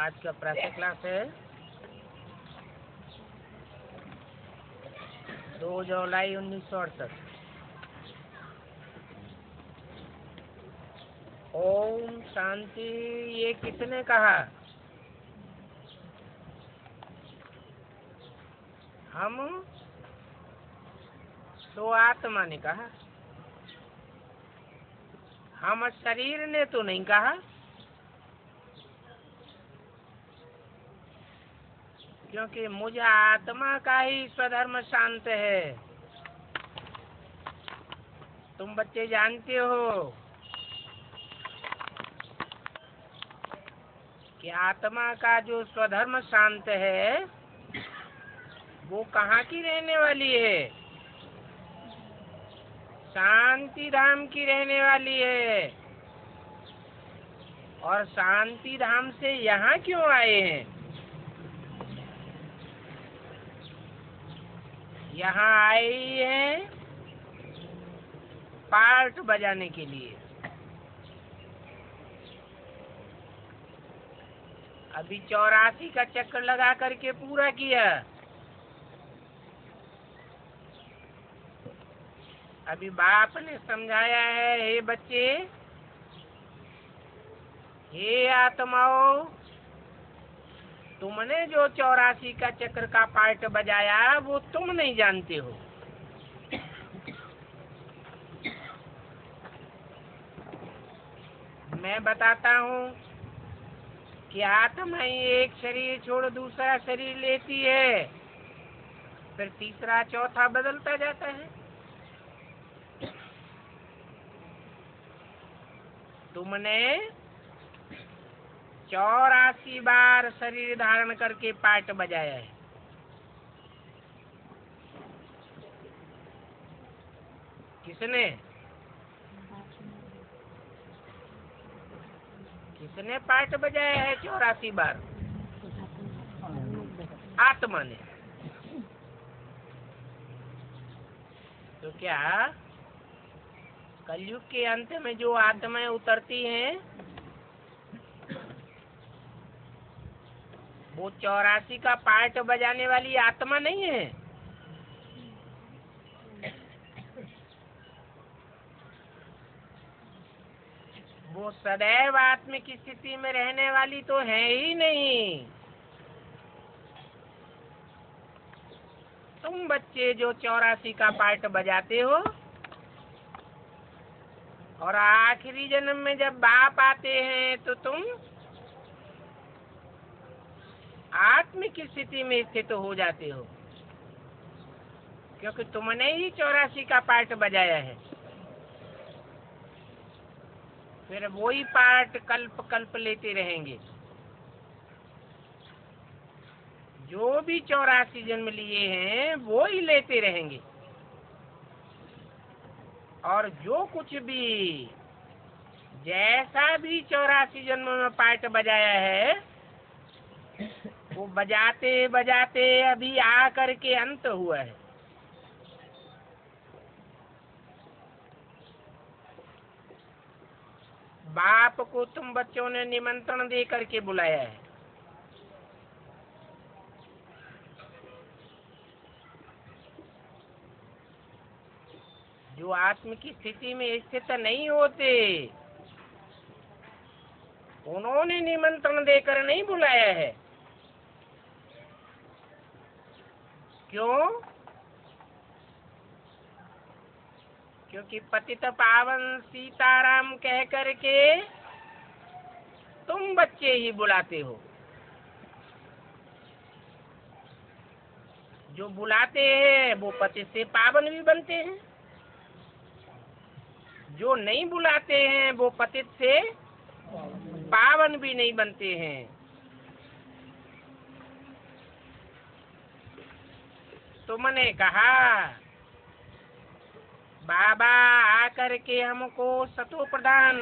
आज का प्रातः क्लास है 2 जुलाई 1968। ओम शांति। ये किसने कहा? हम तो आत्मा ने कहा, हम शरीर ने तो नहीं कहा। क्योंकि मुझ आत्मा का ही स्वधर्म शांत है। तुम बच्चे जानते हो कि आत्मा का जो स्वधर्म शांत है वो कहाँ की रहने वाली है? शांति धाम की रहने वाली है। और शांति धाम से यहाँ क्यों आए हैं? यहाँ आए हैं पार्ट बजाने के लिए। अभी 84 का चक्कर लगा करके पूरा किया। अभी बाप ने समझाया है, हे बच्चे, हे आत्माओं, तुमने जो 84 का चक्र का पार्ट बजाया वो तुम नहीं जानते हो। मैं बताता हूँ कि आत्मा ही एक शरीर छोड़ दूसरा शरीर लेती है, फिर तीसरा चौथा बदलता जाता है। तुमने 84 बार शरीर धारण करके पार्ट बजाया है। किसने किसने पार्ट बजाया है 84 बार? आत्मा ने। तो क्या कलयुग के अंत में जो आत्माएं उतरती हैं वो 84 का पार्ट बजाने वाली आत्मा नहीं है? वो सदैव आत्मिक स्थिति में रहने वाली तो है ही नहीं। तुम बच्चे जो 84 का पार्ट बजाते हो और आखिरी जन्म में जब बाप आते हैं तो तुम आत्मिक स्थिति में स्थित हो जाते हो, क्योंकि तुमने ही 84 का पार्ट बजाया है। फिर वही पार्ट कल्प कल्प लेते रहेंगे। जो भी 84 जन्म लिए हैं वो ही लेते रहेंगे। और जो कुछ भी जैसा भी 84 जन्म में पार्ट बजाया है वो बजाते बजाते अभी आ करके अंत हुआ है। बाप को तुम बच्चों ने निमंत्रण दे करके बुलाया है। जो आत्म की स्थिति में स्थित नहीं होते उन्होंने निमंत्रण देकर नहीं बुलाया है। क्यों? क्योंकि पतित पावन सीताराम कह करके तुम बच्चे ही बुलाते हो। जो बुलाते हैं वो पतित से पावन भी बनते हैं, जो नहीं बुलाते हैं वो पतित से पावन भी नहीं बनते हैं। तुमने कहा बाबा आकर के हमको सतो प्रधान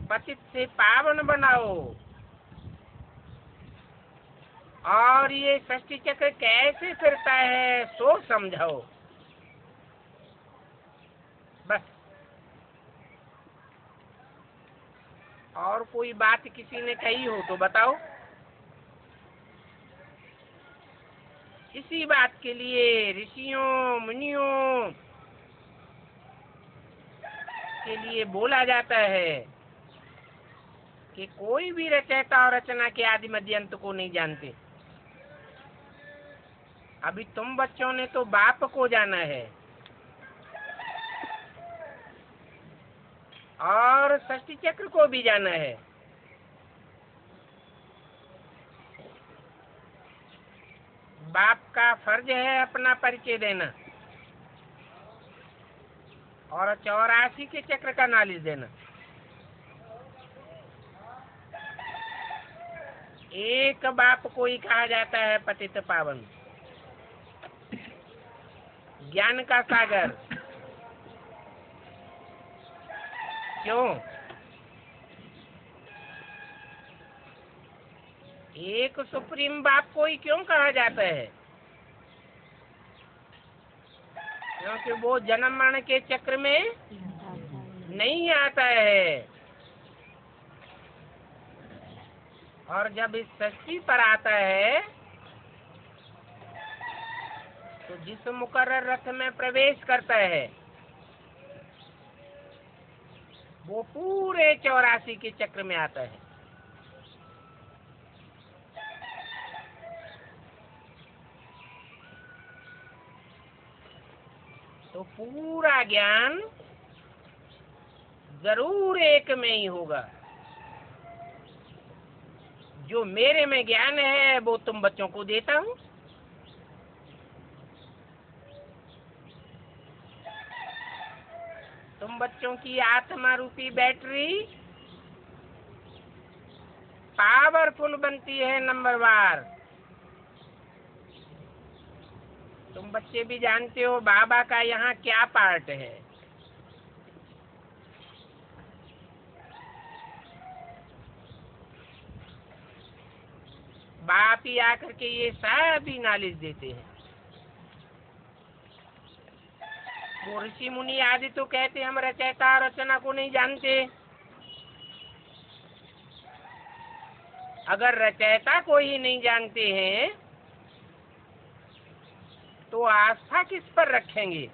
पतित से पावन बनाओ, और ये षष्ठी चक्र कैसे फिरता है सो समझाओ। बस। और कोई बात किसी ने कही हो तो बताओ। इसी बात के लिए ऋषियों मुनियों के लिए बोला जाता है कि कोई भी रचयिता और रचना के आदि मध्य अंत को नहीं जानते। अभी तुम बच्चों ने तो बाप को जाना है और षष्ठी चक्र को भी जाना है। बाप का फर्ज है अपना परिचय देना और 84 के चक्र का नॉलेज देना। एक बाप को ही कहा जाता है पतित पावन, ज्ञान का सागर। क्यों? एक सुप्रीम बाप को ही क्यों कहा जाता है? क्योंकि वो जन्म मरण के चक्र में नहीं आता है और जब इस सृष्टि पर आता है तो जिस मुकर्रर रथ में प्रवेश करता है वो पूरे 84 के चक्र में आता है। तो पूरा ज्ञान जरूर एक में ही होगा। जो मेरे में ज्ञान है वो तुम बच्चों को देता हूँ। तुम बच्चों की आत्मा रूपी बैटरी पावरफुल बनती है नंबरवार। तुम बच्चे भी जानते हो बाबा का यहाँ क्या पार्ट है। बाप ही आकर के ये सभी नॉलेज देते हैं। वो ऋषि मुनि आदि तो कहते हम रचयिता और रचना को नहीं जानते। अगर रचयिता को ही नहीं जानते हैं तो आस्था किस पर रखेंगे?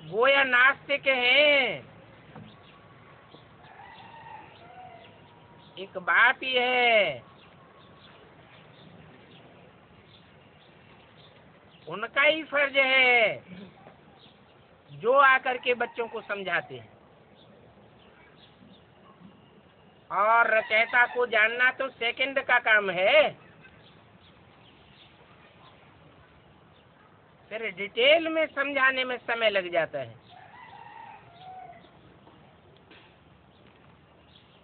वो या नास्तिक हैं। एक बात ही है, उनका ही फर्ज है जो आकर के बच्चों को समझाते हैं। और रचयिता को जानना तो सेकंड का काम है, फिर डिटेल में समझाने में समय लग जाता है।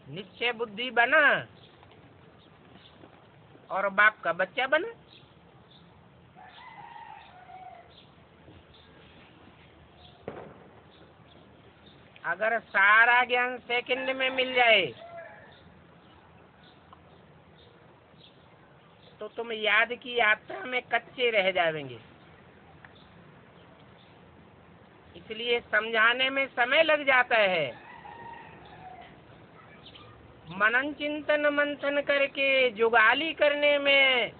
निश्चय बुद्धि बना और बाप का बच्चा बना। अगर सारा ज्ञान सेकंड में मिल जाए तो तुम याद की यात्रा में कच्चे रह जाएंगे। इसलिए समझाने में समय लग जाता है। मनन चिंतन मंथन करके जुगाली करने में,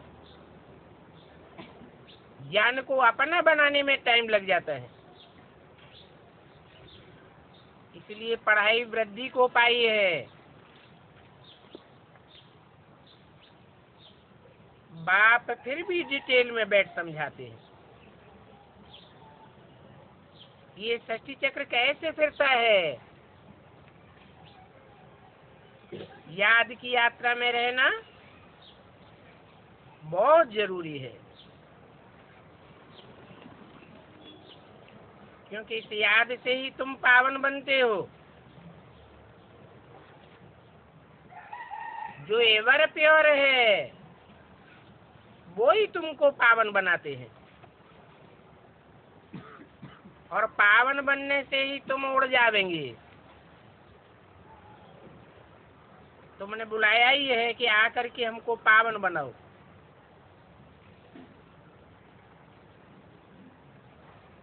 ज्ञान को अपना बनाने में टाइम लग जाता है। इसलिए पढ़ाई वृद्धि को पाई है। बाप फिर भी डिटेल में बैठ समझाते हैं। ये षष्ठी चक्र कैसे फिरता है? याद की यात्रा में रहना बहुत जरूरी है, क्योंकि इस याद से ही तुम पावन बनते हो। जो एवर प्योर है वो ही तुमको पावन बनाते हैं और पावन बनने से ही तुम उड़ जावेंगे। तुमने बुलाया ही है कि आकर के हमको पावन बनाओ।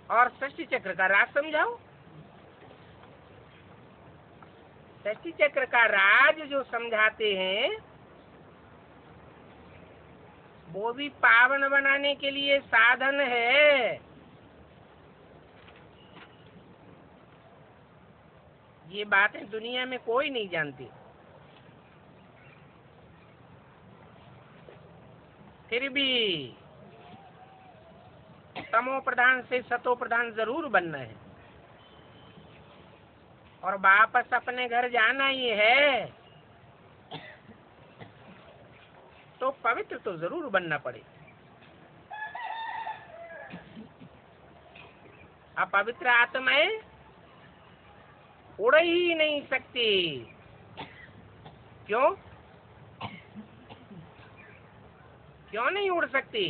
और षष्ठी चक्र का राज समझाओ। षष्ठी चक्र का राज जो समझाते हैं वो भी पावन बनाने के लिए साधन है। ये बातें दुनिया में कोई नहीं जानती। फिर भी तमो प्रधान से सतो प्रधान जरूर बनना है और वापस अपने घर जाना ही है तो पवित्र तो जरूर बनना पड़े। अपवित्र आत्माएं उड़ ही नहीं सकती। क्यों क्यों नहीं उड़ सकती?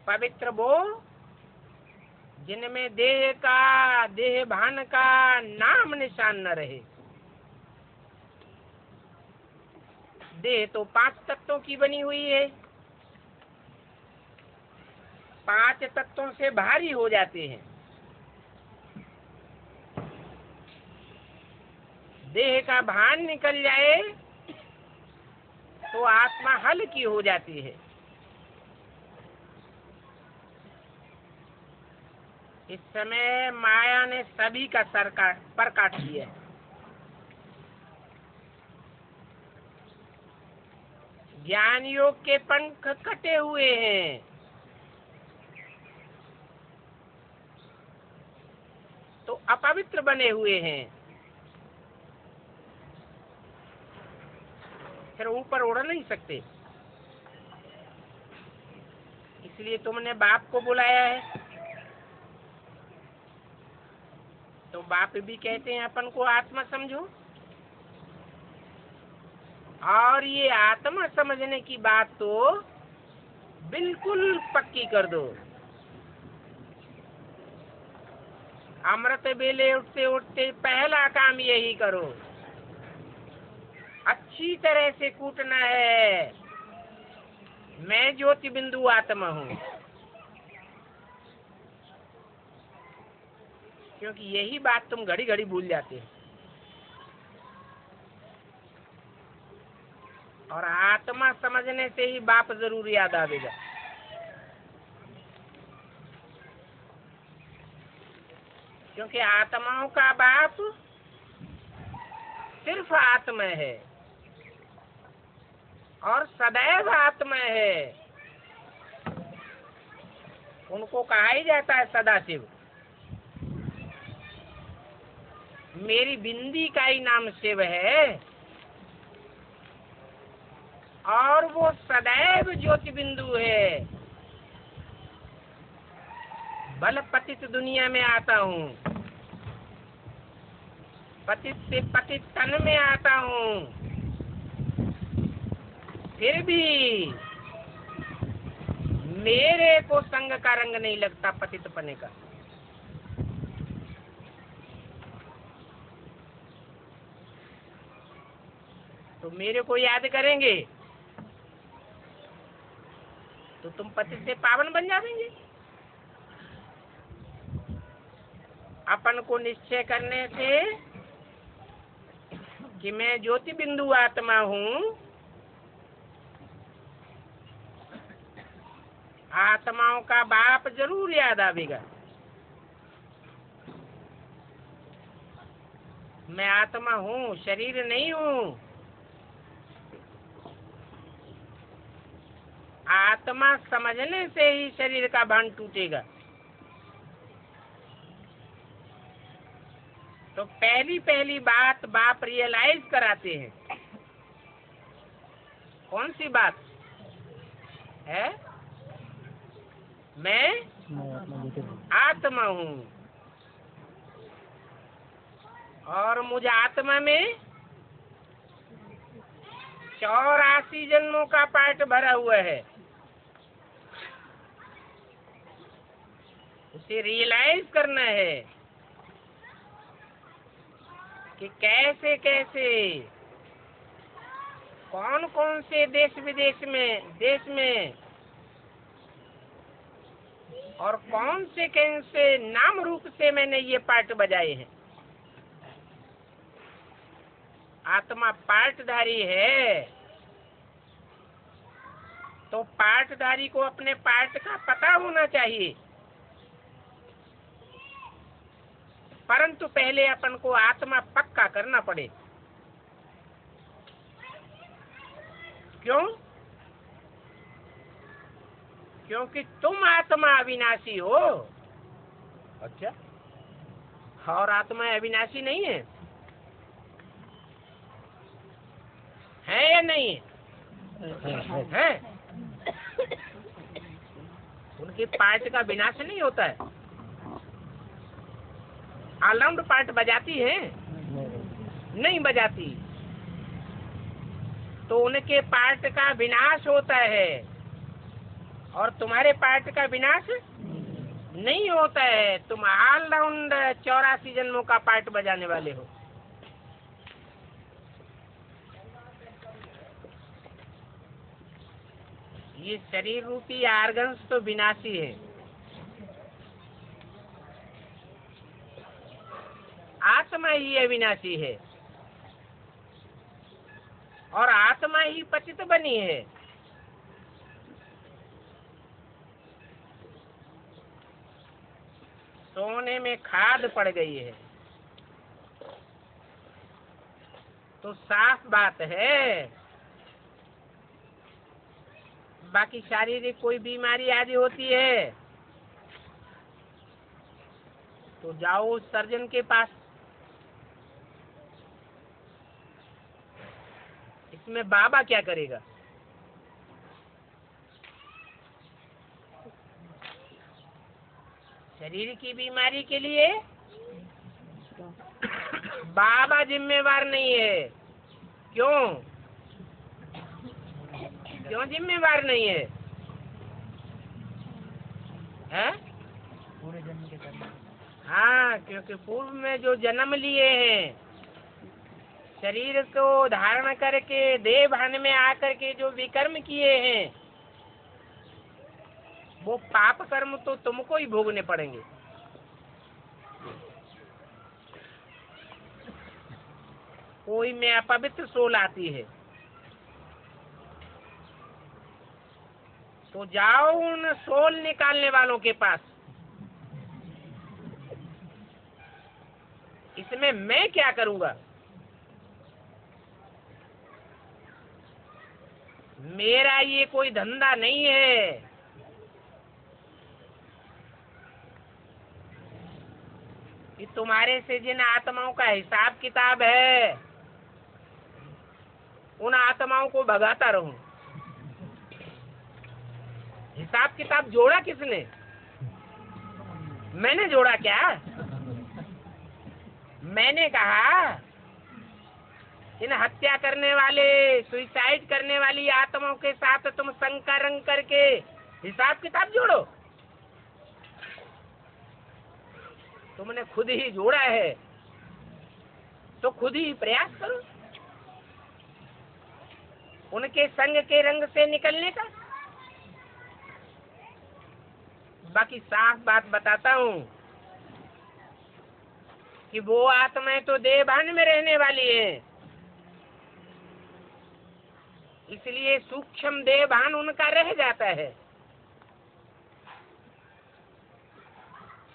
पवित्र वो जिनमें देह भान का नाम निशान न रहे। देह तो 5 तत्वों की बनी हुई है, 5 तत्वों से भारी हो जाते हैं। देह का भान निकल जाए तो आत्मा हल्की हो जाती है। इस समय माया ने सभी का पर काट दिया है। ज्ञान योग के पंख कटे हुए हैं। तो अपवित्र बने हुए हैं। फिर ऊपर उड़ नहीं सकते। इसलिए तुमने बाप को बुलाया है। तो बाप भी कहते हैं अपन को आत्मा समझो। और ये आत्मा समझने की बात तो बिल्कुल पक्की कर दो। अमृत बेले उठते उठते पहला काम यही करो, अच्छी तरह से कूटना है, मैं ज्योति बिंदु आत्मा हूँ। क्योंकि यही बात तुम घड़ी घड़ी भूल जाते हो। और आत्मा समझने से ही बाप जरूर याद आवेगा। क्योंकि आत्माओं का बाप सिर्फ आत्मा है और सदैव आत्मा है। उनको कहा ही जाता है सदाशिव। मेरी बिंदी का ही नाम शिव है और वो सदैव ज्योति बिंदु है। बल पतित दुनिया में आता हूँ, पतित से पतित तन में आता हूँ, फिर भी मेरे को संग का रंग नहीं लगता पतित पने का। तो मेरे को याद करेंगे तो तुम पतित से पावन बन जाएंगे। अपन को निश्चय करने से कि मैं ज्योति बिंदु आत्मा हूँ, आत्माओं का बाप जरूर याद आवेगा। मैं आत्मा हूँ, शरीर नहीं हूँ। आत्मा समझने से ही शरीर का भान टूटेगा। तो पहली बात बाप रियलाइज कराते हैं। कौन सी बात है? मैं आत्मा हूँ और मुझ आत्मा में 84 जन्मों का पाठ भरा हुआ है। उसे रियलाइज करना है कि कैसे कैसे कौन कौन से देश विदेश में और कौन से नाम रूप से मैंने ये पार्ट बजाए हैं। आत्मा पार्टधारी है, तो पार्टधारी को अपने पार्ट का पता होना चाहिए। परंतु पहले अपन को आत्मा पक्का करना पड़े। क्यों? क्योंकि तुम आत्मा अविनाशी हो। अच्छा, और आत्मा अविनाशी नहीं है? है या नहीं है? उनके पार्ट का विनाश नहीं होता है। ऑलराउंड पार्ट बजाती है? नहीं बजाती। तो उनके पार्ट का विनाश होता है और तुम्हारे पार्ट का विनाश नहीं होता है। तुम ऑलराउंड 84 जन्मों का पार्ट बजाने वाले हो। ये शरीर रूपी आर्गन्स तो विनाशी है। आत्मा ही अविनाशी है और आत्मा ही पतित बनी है। सोने में खाद पड़ गई है तो साफ बात है। बाकी शारीरिक कोई बीमारी आदि होती है तो जाओ उस सर्जन के पास। इसमें बाबा क्या करेगा? शरीर की बीमारी के लिए बाबा जिम्मेवार नहीं है। क्यों? क्यों जिम्मेवार नहीं है? हैं? पूरे जन्म के कर्म। हाँ, क्योंकि पूर्व में जो जन्म लिए हैं, शरीर को धारण करके देह भान में आकर के जो विकर्म किए हैं, वो पाप कर्म तो तुमको ही भोगने पड़ेंगे। कोई में अपवित्र सोल आती है तो जाओ उन सोल निकालने वालों के पास। इसमें मैं क्या करूंगा? मेरा ये कोई धंधा नहीं है। कि तुम्हारे से जिन आत्माओं का हिसाब किताब है, उन आत्माओं को भगाता रहूं। हिसाब किताब जोड़ा किसने? मैंने जोड़ा क्या? मैंने कहा इन हत्या करने वाले, सुसाइड करने वाली आत्माओं के साथ तुम संकरंग करके हिसाब किताब जोड़ो। तुमने खुद ही जोड़ा है तो खुद ही प्रयास करो उनके संग के रंग से निकलने का। बाकी साफ बात बताता हूँ कि वो आत्माएं तो देह भान में रहने वाली है, इसलिए सूक्ष्म देह भान उनका रह जाता है।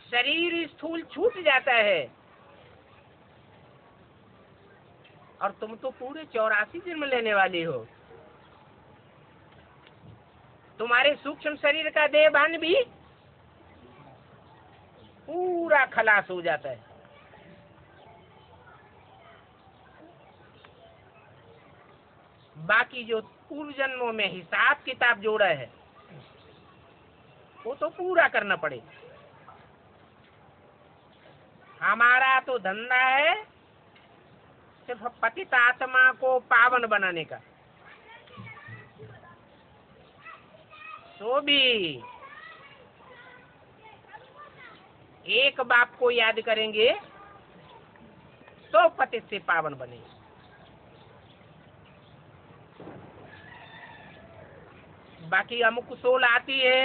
शरीर स्थूल छूट जाता है और तुम तो पूरे 84 जन्म लेने वाली हो। तुम्हारे सूक्ष्म शरीर का देह भान भी पूरा खलास हो जाता है। बाकी जो पूर्व जन्मों में हिसाब किताब जोड़ा है वो तो पूरा करना पड़ेगा। हमारा तो धंधा है सिर्फ पतित आत्मा को पावन बनाने का। तो भी एक बाप को याद करेंगे तो पतित से पावन बनेंगे। बाकी अमुक सोल आती है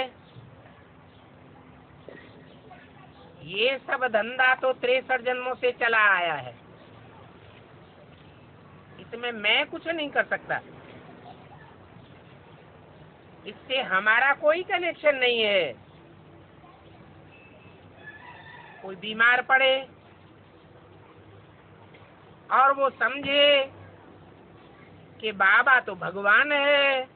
ये सब धंधा तो 63 जन्मों से चला आया है, इसमें मैं कुछ नहीं कर सकता। इससे हमारा कोई कनेक्शन नहीं है। कोई बीमार पड़े और वो समझे कि बाबा तो भगवान है,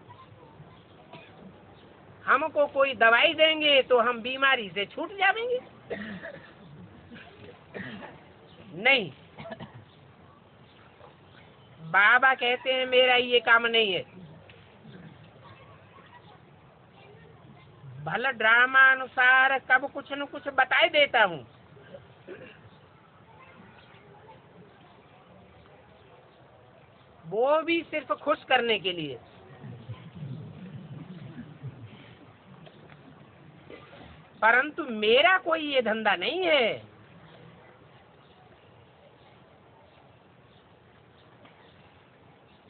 हमको कोई दवाई देंगे तो हम बीमारी से छूट जाएंगे। नहीं, बाबा कहते हैं मेरा ये काम नहीं है। भला ड्रामा अनुसार कब कुछ न कुछ बताई देता हूँ, वो भी सिर्फ खुश करने के लिए। परंतु मेरा कोई ये धंधा नहीं है।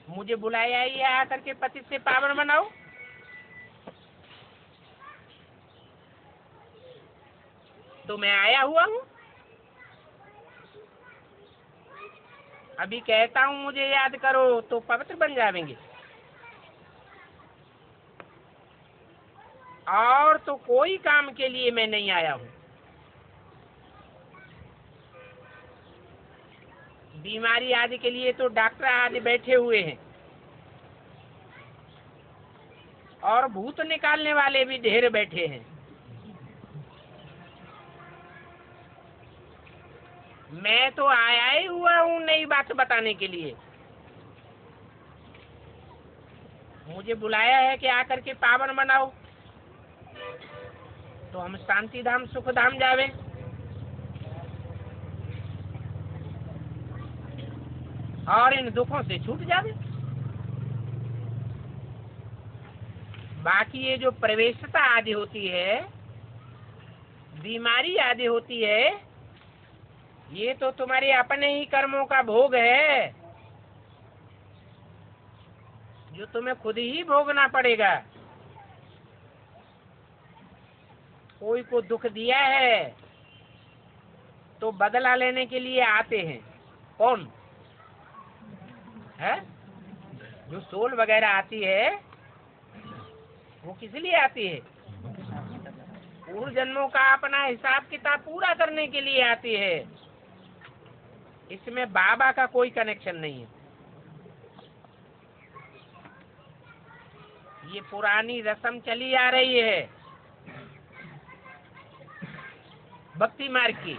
मुझे बुलाया ही है आकर के पतित से पावन बनाओ, तो मैं आया हुआ हूँ। अभी कहता हूँ मुझे याद करो तो पवित्र बन जाएंगे, और तो कोई काम के लिए मैं नहीं आया हूँ। बीमारी आदि के लिए तो डॉक्टर आदि बैठे हुए हैं, और भूत निकालने वाले भी ढेर बैठे हैं। मैं तो आया ही हुआ हूँ नई बात बताने के लिए। मुझे बुलाया है कि आकर के पावन बनाओ, तो हम शांति धाम सुख धाम जावे। और इन दुखों से छूट जावे। बाकी ये जो प्रवेशता आदि होती है, बीमारी आदि होती है, ये तो तुम्हारे अपने ही कर्मों का भोग है, जो तुम्हें खुद ही भोगना पड़ेगा। कोई को दुख दिया है तो बदला लेने के लिए आते हैं। कौन है? जो सोल वगैरह आती है वो किस लिए आती है? पूर्व जन्मों का अपना हिसाब किताब पूरा करने के लिए आती है। इसमें बाबा का कोई कनेक्शन नहीं है। ये पुरानी रस्म चली आ रही है भक्ति मार्ग की।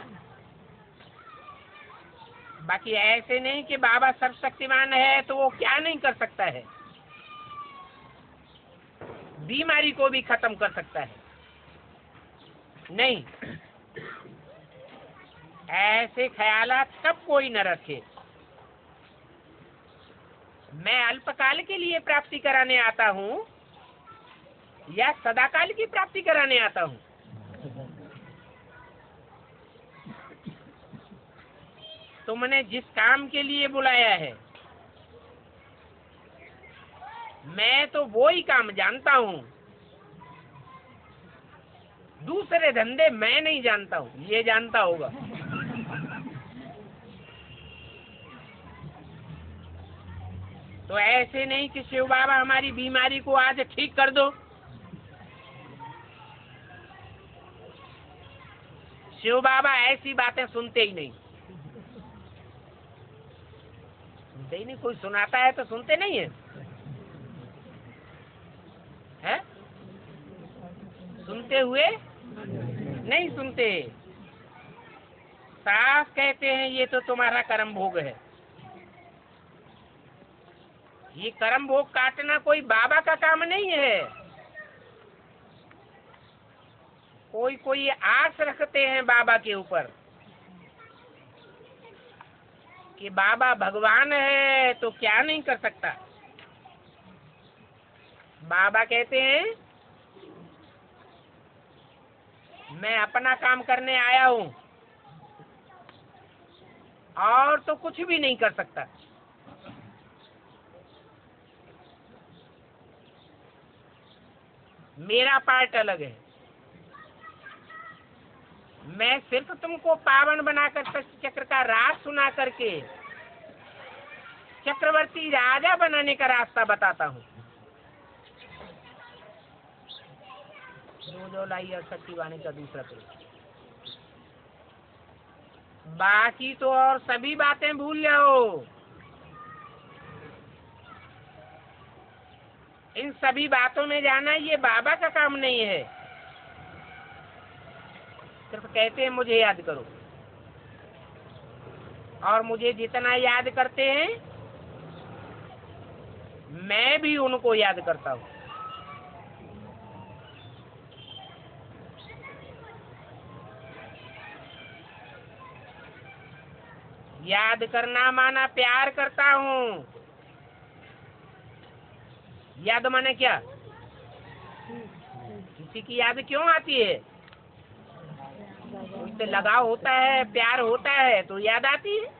बाकी ऐसे नहीं कि बाबा सर्वशक्तिमान है तो वो क्या नहीं कर सकता है, बीमारी को भी खत्म कर सकता है। नहीं, ऐसे ख्यालात कब कोई न रखे। मैं अल्पकाल के लिए प्राप्ति कराने आता हूँ या सदाकाल की प्राप्ति कराने आता हूँ? तुमने जिस काम के लिए बुलाया है, मैं तो वो ही काम जानता हूँ। दूसरे धंधे मैं नहीं जानता हूँ, ये जानता होगा। तो ऐसे नहीं कि शिव बाबा हमारी बीमारी को आज ठीक कर दो। शिव बाबा ऐसी बातें सुनते ही नहीं। सुनते ही नहीं। कोई सुनाता है तो सुनते नहीं है, है? सुनते हुए नहीं सुनते। साफ कहते हैं ये तो तुम्हारा कर्म भोग है। ये कर्म भोग काटना कोई बाबा का काम नहीं है। कोई आस रखते हैं बाबा के ऊपर कि बाबा भगवान है तो क्या नहीं कर सकता। बाबा कहते हैं मैं अपना काम करने आया हूँ और तो कुछ भी नहीं कर सकता। मेरा पार्ट अलग है। मैं सिर्फ तुमको पावन बनाकर सृष्टि चक्र का राज सुना करके चक्रवर्ती राजा बनाने का रास्ता बताता हूँ। जो लाई और सच्ची वाणी का दूसरा पेज। बाकी तो और सभी बातें भूल जाओ। इन सभी बातों में जाना ये बाबा का काम नहीं है। सिर्फ कहते हैं मुझे याद करो, और मुझे जितना याद करते हैं मैं भी उनको याद करता हूँ। याद करना माना प्यार करता हूँ। याद माने क्या? किसी की याद क्यों आती है? उससे लगाव होता है, प्यार होता है तो याद आती है।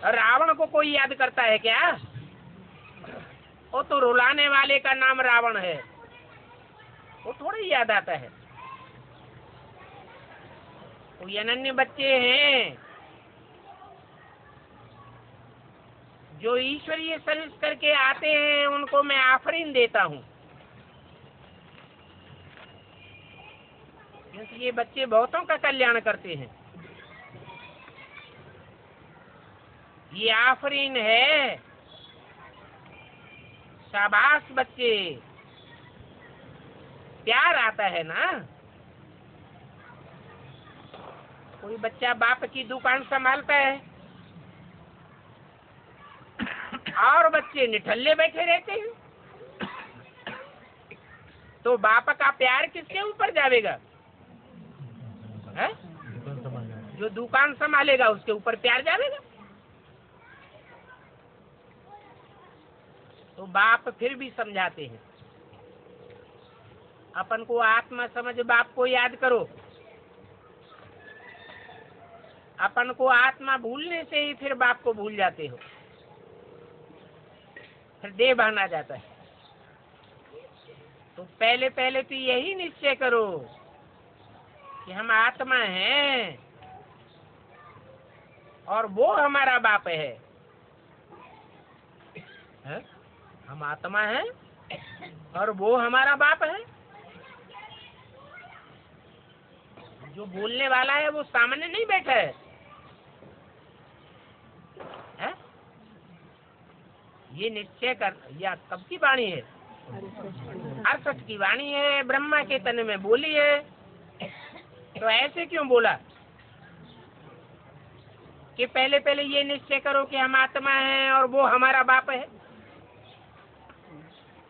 और रावण को कोई याद करता है क्या? वो तो रुलाने वाले का नाम रावण है, वो थोड़ी याद आता है। वो अनन्य बच्चे हैं जो ईश्वरीय सर्विस करके आते हैं, उनको मैं आफरीन देता हूँ। क्योंकि ये बच्चे बहुतों का कल्याण करते हैं। ये आफरीन है। शाबाश बच्चे, प्यार आता है ना। कोई बच्चा बाप की दुकान संभालता है और बच्चे निठल्ले बैठे रहते हैं, तो बाप का प्यार किसके ऊपर जाएगा? है? जो दुकान संभालेगा उसके ऊपर प्यार जाएगा। तो बाप फिर भी समझाते हैं, अपन को आत्मा समझ बाप को याद करो। अपन को आत्मा भूलने से ही फिर बाप को भूल जाते हो, फिर देह बहना जाता है। तो पहले पहले तो यही निश्चय करो कि हम आत्मा हैं और वो हमारा बाप है। हम आत्मा हैं और वो हमारा बाप है। जो बोलने वाला है वो सामने नहीं बैठा है, है? ये निश्चय कर। या कब की वाणी है? 68 की वाणी है। ब्रह्मा के तन में बोली है। तो ऐसे क्यों बोला कि पहले पहले ये निश्चय करो कि हम आत्मा हैं और वो हमारा बाप है?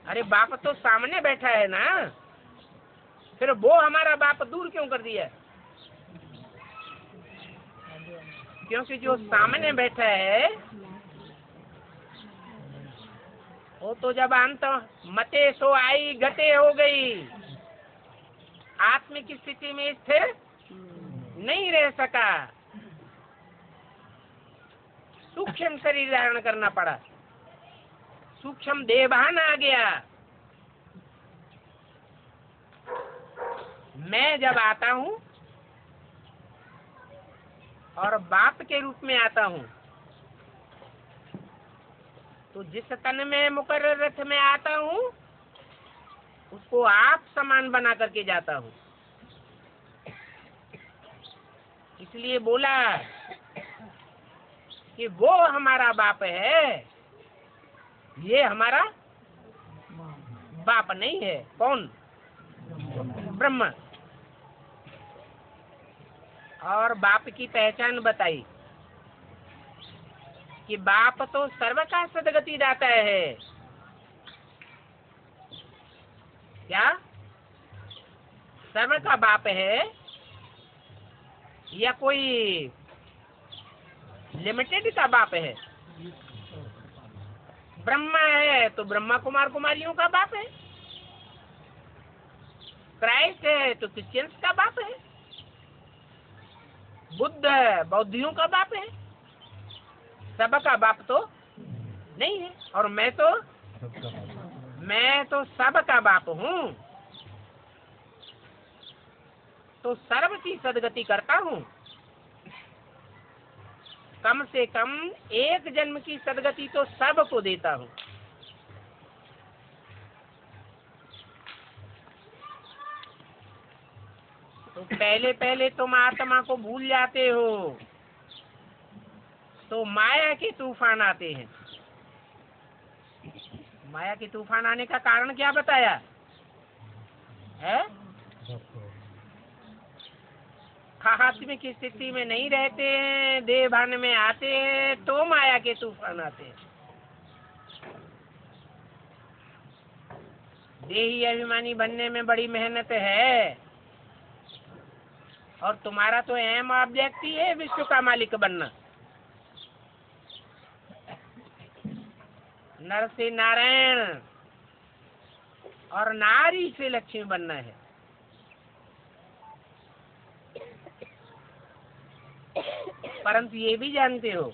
अरे बाप तो सामने बैठा है ना, फिर वो हमारा बाप दूर क्यों कर दिया? क्योंकि जो सामने बैठा है वो तो जब अंत मते सो आई गते हो गई, आत्मिक स्थिति में स्थिर नहीं रह सका, सूक्ष्म शरीर धारण करना पड़ा, सूक्ष्म देहभान आ गया। मैं जब आता हूँ और बाप के रूप में आता हूँ, तो जिस तन में मुकर्रर रथ में आता हूँ उसको आप समान बना करके जाता हूँ। इसलिए बोला कि वो हमारा बाप है, ये हमारा बाप नहीं है। कौन? ब्रह्मा। और बाप की पहचान बताई कि बाप तो सर्व का सदगति दाता है। क्या सर्व का बाप है या कोई लिमिटेड का बाप है? ब्रह्मा है तो ब्रह्मा कुमार कुमारियों का बाप है। क्राइस्ट है तो क्रिश्चियंस का बाप है। बुद्ध है बौद्धियों का बाप है। सबका बाप तो नहीं है। और मैं तो सबका बाप हूँ। तो सर्व की सदगति करता हूँ। कम से कम एक जन्म की सदगति तो सबको देता हूँ। तो पहले पहले तुम आत्मा को भूल जाते हो, तो माया के तूफान आते हैं। माया के तूफान आने का कारण क्या बताया है? आत्मिक की स्थिति में नहीं रहते हैं, देह भान में आते हैं, तो माया के तूफान आते हैं। देही अभिमानी बनने में बड़ी मेहनत है, और तुम्हारा तो एम ऑब्जेक्ट ही है विश्व का मालिक बनना। नर से नारायण और नारी से लक्ष्मी बनना है। परंतु ये भी जानते हो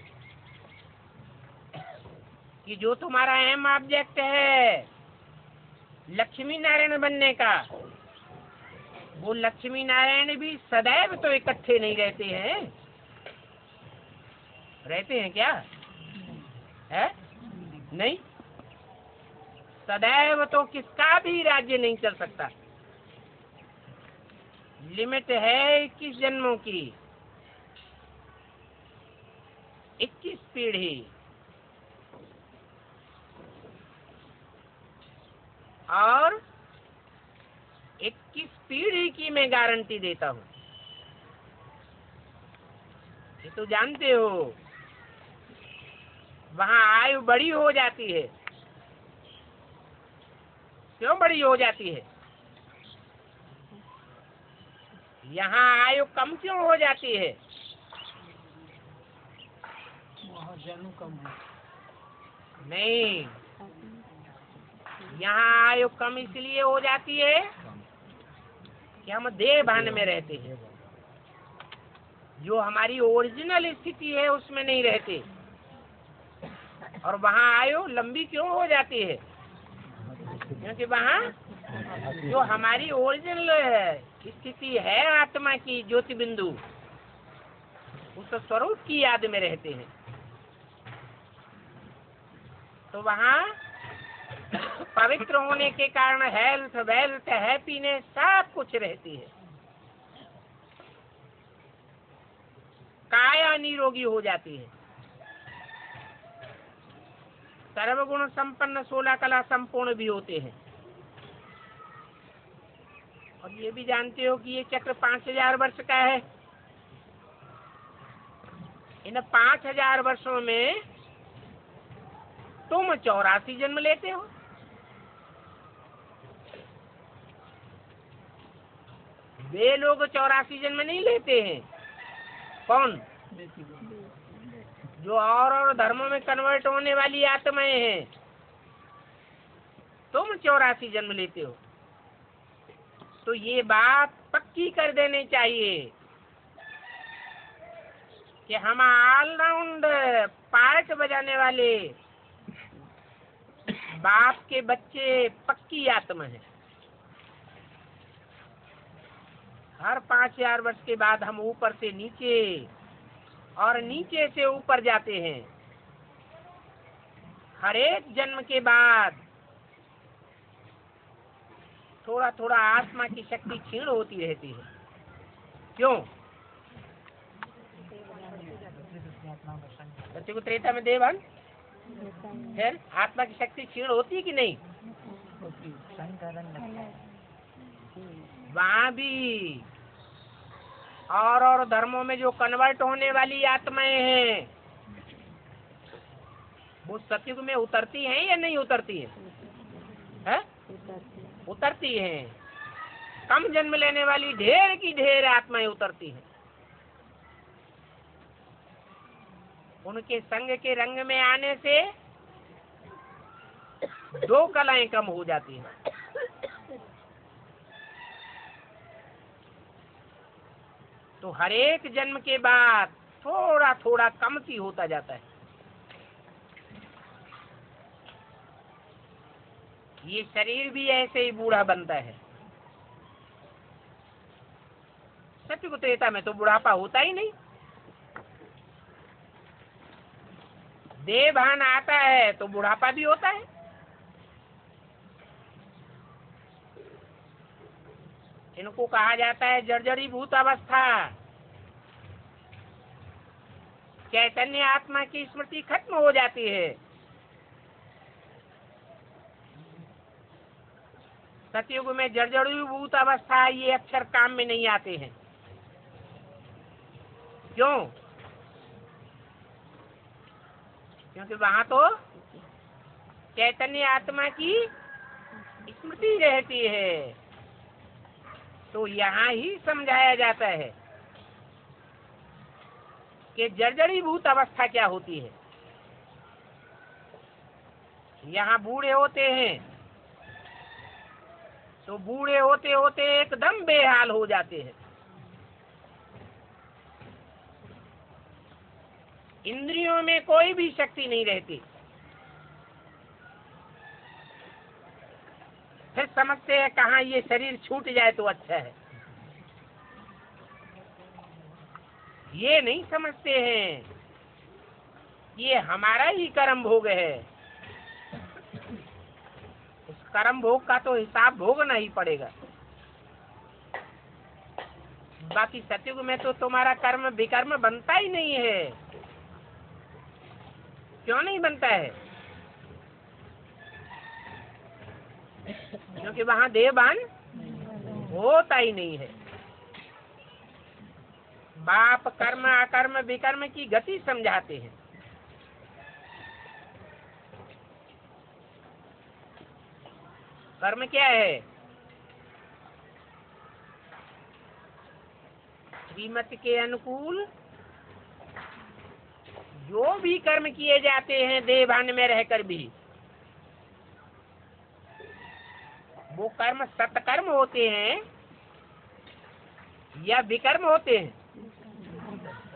कि जो तुम्हारा एम ऑब्जेक्ट है लक्ष्मी नारायण बनने का, वो लक्ष्मी नारायण भी सदैव तो इकट्ठे नहीं रहते हैं। रहते हैं क्या? है नहीं। सदैव तो किसका भी राज्य नहीं चल सकता। लिमिट है 21 जन्मों की, 21 पीढ़ी, और 21 पीढ़ी की मैं गारंटी देता हूँ। ये तो जानते हो, वहाँ आयु बड़ी हो जाती है। क्यों बड़ी हो जाती है? यहाँ आयु कम क्यों हो जाती है? जन्म कम है। नहीं, यहाँ आयु कम इसलिए हो जाती है कि हम देह भान में रहते हैं, जो हमारी ओरिजिनल स्थिति है उसमें नहीं रहते। और वहाँ आयु लंबी क्यों हो जाती है? क्योंकि वहाँ जो हमारी ओरिजिनल स्थिति है आत्मा की ज्योति बिंदु, उस स्वरूप की याद में रहते हैं। तो वहाँ पवित्र होने के कारण हेल्थ, वेल्थ, हैप्पीनेस सब कुछ रहती है। काया निरोगी हो जाती है। सर्वगुण संपन्न 16 कला संपूर्ण भी होते हैं। और ये भी जानते हो कि ये चक्र 5000 वर्ष का है। इन 5000 वर्षों में तुम 84 जन्म लेते हो। वे लोग 84 जन्म नहीं लेते हैं। कौन? जो और धर्मों में कन्वर्ट होने वाली आत्माएं हैं। तुम 84 जन्म लेते हो। तो ये बात पक्की कर देनी चाहिए कि हम ऑलराउंड पार्ट बजाने वाले बाप के बच्चे पक्की आत्मा है। हर 5000 वर्ष के बाद हम ऊपर से नीचे और नीचे से ऊपर जाते हैं। हर एक जन्म के बाद थोड़ा थोड़ा आत्मा की शक्ति क्षीण होती रहती है। क्यों? सत्य को त्रेता में देवन, फिर आत्मा की शक्ति क्षीण होती कि नहीं? वहाँ भी और धर्मों में जो कन्वर्ट होने वाली आत्माएं हैं, वो सतयुग में उतरती हैं या नहीं उतरती है? उतरती हैं। कम जन्म लेने वाली ढेर की ढेर आत्माएं उतरती हैं। उनके संग के रंग में आने से 2 कलाएं कम हो जाती हैं। तो हर एक जन्म के बाद थोड़ा थोड़ा कमती होता जाता है। ये शरीर भी ऐसे ही बूढ़ा बनता है। सत्युग त्रेता में तो बुढ़ापा होता ही नहीं। देवभान आता है तो बुढ़ापा भी होता है। इनको कहा जाता है जर्जरीभूत अवस्था। चैतन्य आत्मा की स्मृति खत्म हो जाती है। सतयुग में जर्जरीभूत अवस्था, ये अक्षर काम में नहीं आते हैं। क्यों? क्योंकि वहां तो चैतन्य आत्मा की स्मृति रहती है। तो यहाँ ही समझाया जाता है कि जर्जरीभूत अवस्था क्या होती है। यहाँ बूढ़े होते हैं तो बूढ़े होते होते एकदम बेहाल हो जाते हैं। इंद्रियों में कोई भी शक्ति नहीं रहती। फिर समझते हैं कहाँ ये शरीर छूट जाए तो अच्छा है। ये नहीं समझते हैं ये हमारा ही कर्म भोग है। उस कर्म भोग का तो हिसाब भोगना ही पड़ेगा। बाकी सतयुग में तो तुम्हारा कर्म विकर्म बनता ही नहीं है। क्यों नहीं बनता है? क्योंकि वहां देवभान होता ही नहीं है। बाप कर्म अकर्म विकर्म की गति समझाते हैं। कर्म क्या है? श्रीमत के अनुकूल जो भी कर्म किए जाते हैं देवभान में रहकर भी, वो कर्म सत्कर्म होते हैं या विकर्म होते हैं?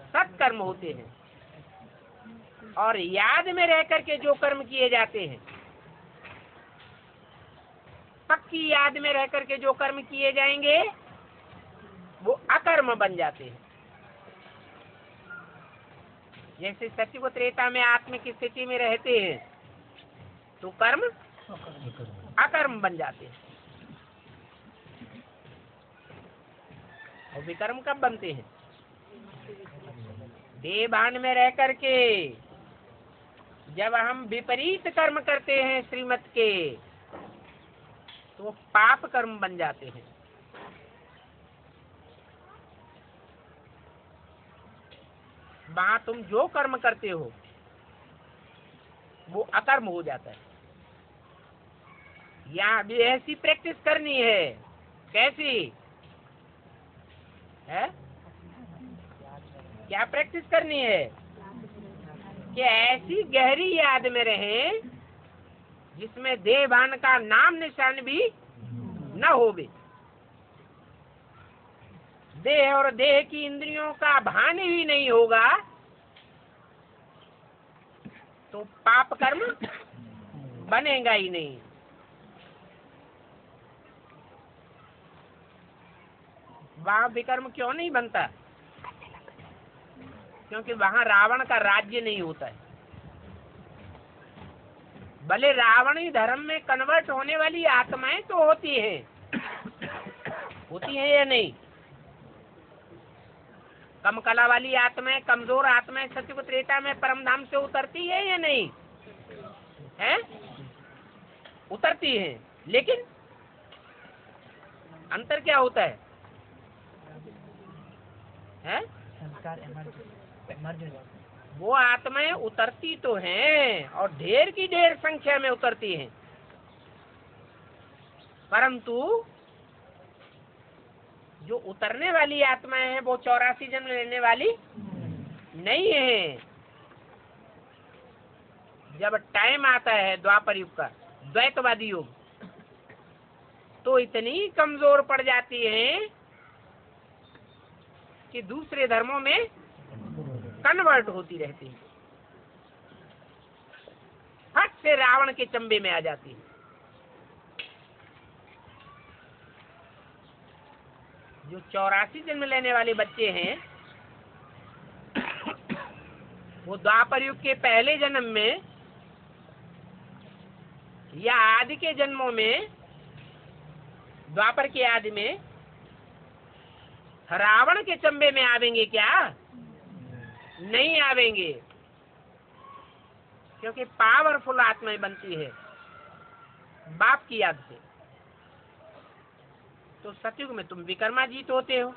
सत्कर्म होते हैं। और याद में रहकर के जो कर्म किए जाते हैं, पक्की याद में रहकर के जो कर्म किए जाएंगे वो अकर्म बन जाते हैं। जैसे सत्युग त्रेता में आत्मिक स्थिति में रहते हैं तो कर्म अकर्म बन जाते हैं। और विकर्म कब बनते हैं? देवभान में रह करके जब हम विपरीत कर्म करते हैं श्रीमत के, तो पाप कर्म बन जाते हैं। वहां तुम जो कर्म करते हो वो अकर्म हो जाता है। यहाँ भी ऐसी प्रैक्टिस करनी है। कैसी है? क्या प्रैक्टिस करनी है? कि ऐसी गहरी याद में रहें जिसमें देवभान का नाम निशान भी न होवे। देह और देह की इंद्रियों का भान ही नहीं होगा तो पाप कर्म बनेगा ही नहीं। वहां विकर्म क्यों नहीं बनता? क्योंकि वहां रावण का राज्य नहीं होता है। भले रावणी धर्म में कन्वर्ट होने वाली आत्माएं तो होती हैं, होती हैं या नहीं? कम कला वाली आत्माएं, कमजोर आत्माएं सत्युग त्रेता में परम धाम से उतरती है या नहीं है? उतरती हैं। लेकिन अंतर क्या होता है? वो आत्माएं उतरती तो हैं और ढेर की ढेर संख्या में उतरती हैं, परंतु जो उतरने वाली आत्माएं हैं वो 84 जन्म लेने वाली नहीं है। जब टाइम आता है द्वापर युग का, द्वैतवादी युग, तो इतनी कमजोर पड़ जाती हैं कि दूसरे धर्मों में कन्वर्ट होती रहती है। फट से रावण के चंबे में आ जाती है। जो 84 जन्म लेने वाले बच्चे हैं, वो द्वापर युग के पहले जन्म में या आदि के जन्मों में, द्वापर के आदि में रावण के चंबे में आवेंगे क्या? नहीं आवेंगे, क्योंकि पावरफुल आत्माएं बनती है बाप की याद से। तो सतयुग में तुम विकर्माजीत होते हो,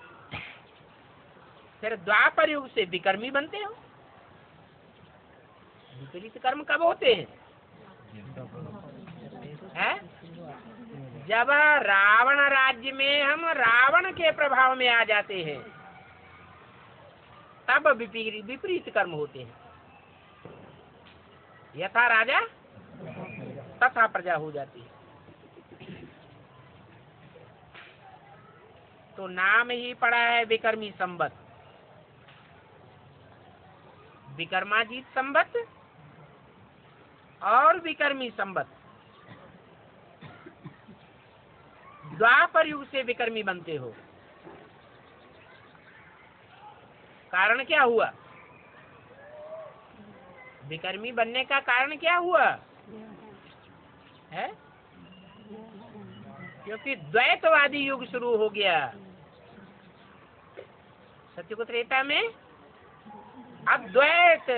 फिर द्वापर युग से विकर्मी बनते हो। विपरीत कर्म कब होते हैं? जब रावण राज्य में हम रावण के प्रभाव में आ जाते हैं, तब विपरीत कर्म होते हैं। यथा राजा तथा प्रजा हो जाती है। तो नाम ही पड़ा है विकर्मी संवत, विकर्माजीत संवत और विकर्मी संवत। द्वापर युग से विकर्मी बनते हो। कारण क्या हुआ? विकर्मी बनने का कारण क्या हुआ है? क्योंकि द्वैतवादी युग शुरू हो गया। सत्युग त्रेता में अद्वैत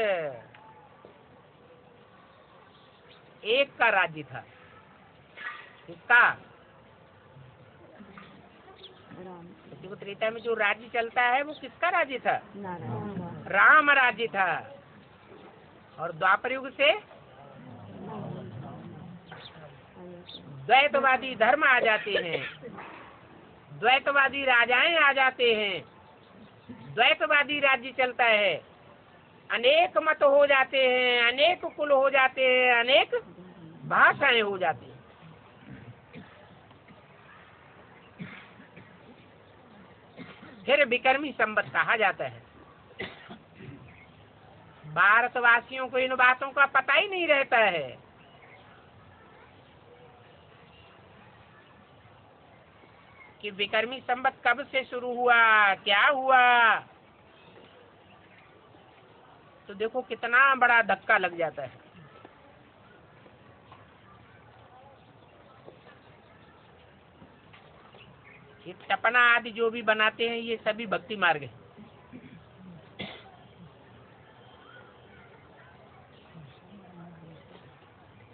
एक का राज्य था। किसका? सत्युग त्रेता में जो राज्य चलता है वो किसका राज्य था? राम राज्य था। और द्वापर युग से द्वैतवादी धर्म आ जाते हैं, द्वैतवादी राजाएं आ जाते हैं, द्वैतवादी राज्य चलता है, अनेक मत हो जाते हैं, अनेक कुल हो जाते हैं, अनेक भाषाएं हो जाती हैं। फिर विकर्मी संवत कहा जाता है। भारतवासियों को इन बातों का पता ही नहीं रहता है। कि विकर्मी संवत कब से शुरू हुआ, क्या हुआ। तो देखो कितना बड़ा धक्का लग जाता है। ये टपना आदि जो भी बनाते हैं, ये सभी भक्ति मार्ग है।